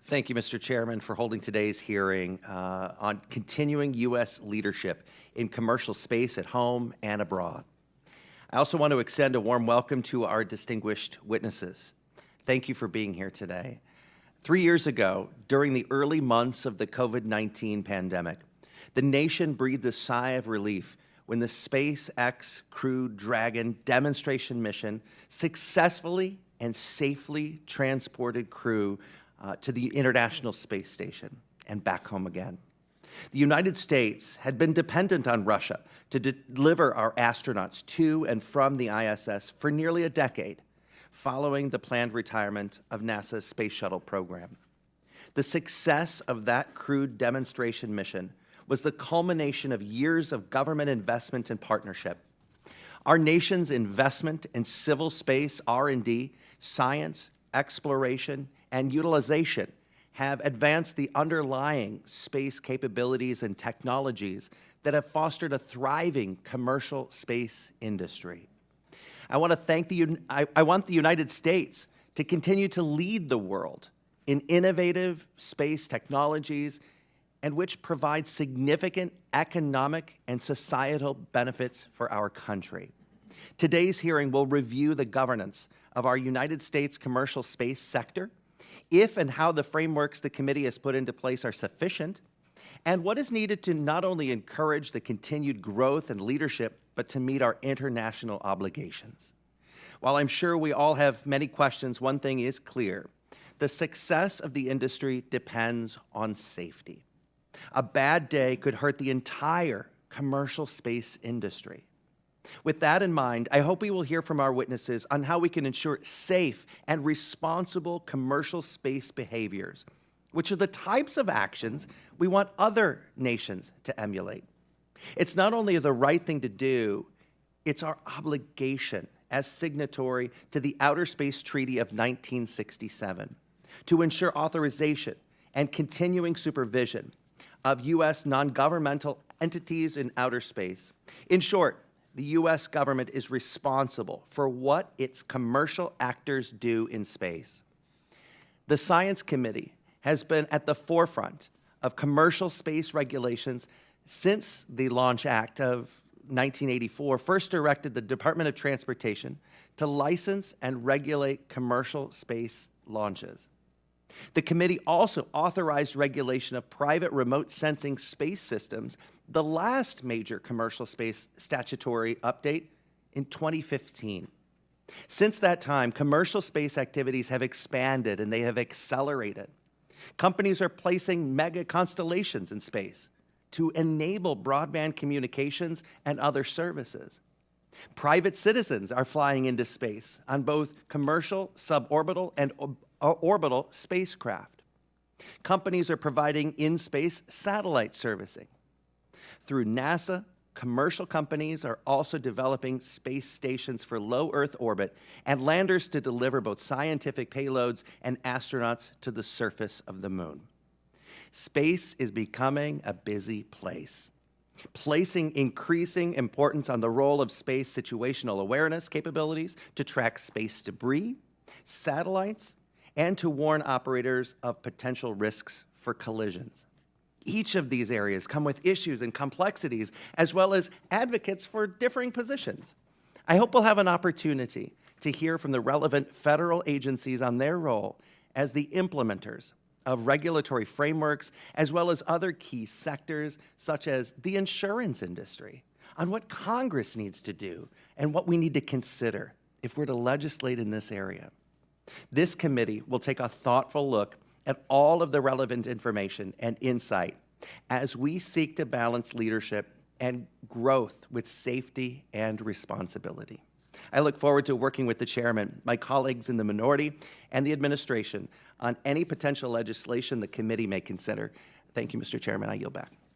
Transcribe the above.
Thank you, Mr. Chairman, for holding today's hearing on continuing U.S. leadership in commercial space at home and abroad. I also want to extend a warm welcome to our distinguished witnesses. Thank you for being here today. 3 years ago, during the early months of the COVID-19 pandemic, the nation breathed a sigh of relief when the SpaceX Crew Dragon demonstration mission successfully and safely transported crew to the International Space Station and back home again. The United States had been dependent on Russia to deliver our astronauts to and from the ISS for nearly a decade, following the planned retirement of NASA's Space Shuttle program. The success of that crewed demonstration mission was the culmination of years of government investment and partnership. Our nation's investment in civil space R&D, science, exploration, and utilization have advanced the underlying space capabilities and technologies that have fostered a thriving commercial space industry. I want the United States to continue to lead the world in innovative space technologies and which provide significant economic and societal benefits for our country. Today's hearing will review the governance of our United States commercial space sector, if and how the frameworks the committee has put into place are sufficient, and what is needed to not only encourage the continued growth and leadership, but to meet our international obligations. While I'm sure we all have many questions, one thing is clear. The success of the industry depends on safety. A bad day could hurt the entire commercial space industry. With that in mind, I hope we will hear from our witnesses on how we can ensure safe and responsible commercial space behaviors, which are the types of actions we want other nations to emulate. It's not only the right thing to do, it's our obligation as signatory to the Outer Space Treaty of 1967 to ensure authorization and continuing supervision of U.S. non-governmental entities in outer space. In short, the U.S. government is responsible for what its commercial actors do in space. The Science Committee has been at the forefront of commercial space regulations since the Launch Act of 1984 first directed the Department of Transportation to license and regulate commercial space launches. The committee also authorized regulation of private remote sensing space systems, the last major commercial space statutory update in 2015. Since that time, commercial space activities have expanded and they have accelerated. Companies are placing mega constellations in space to enable broadband communications and other services. Private citizens are flying into space on both commercial, suborbital, and orbital spacecraft. Companies are providing in-space satellite servicing. Through NASA, commercial companies are also developing space stations for low Earth orbit and landers to deliver both scientific payloads and astronauts to the surface of the moon. Space is becoming a busy place, placing increasing importance on the role of space situational awareness capabilities to track space debris, satellites, and to warn operators of potential risks for collisions. Each of these areas come with issues and complexities, as well as advocates for differing positions. I hope we'll have an opportunity to hear from the relevant federal agencies on their role as the implementers of regulatory frameworks, as well as other key sectors, such as the insurance industry, on what Congress needs to do and what we need to consider if we're to legislate in this area. This committee will take a thoughtful look at all of the relevant information and insight as we seek to balance leadership and growth with safety and responsibility. I look forward to working with the chairman, my colleagues in the minority, and the administration on any potential legislation the committee may consider. Thank you, Mr. Chairman. I yield back.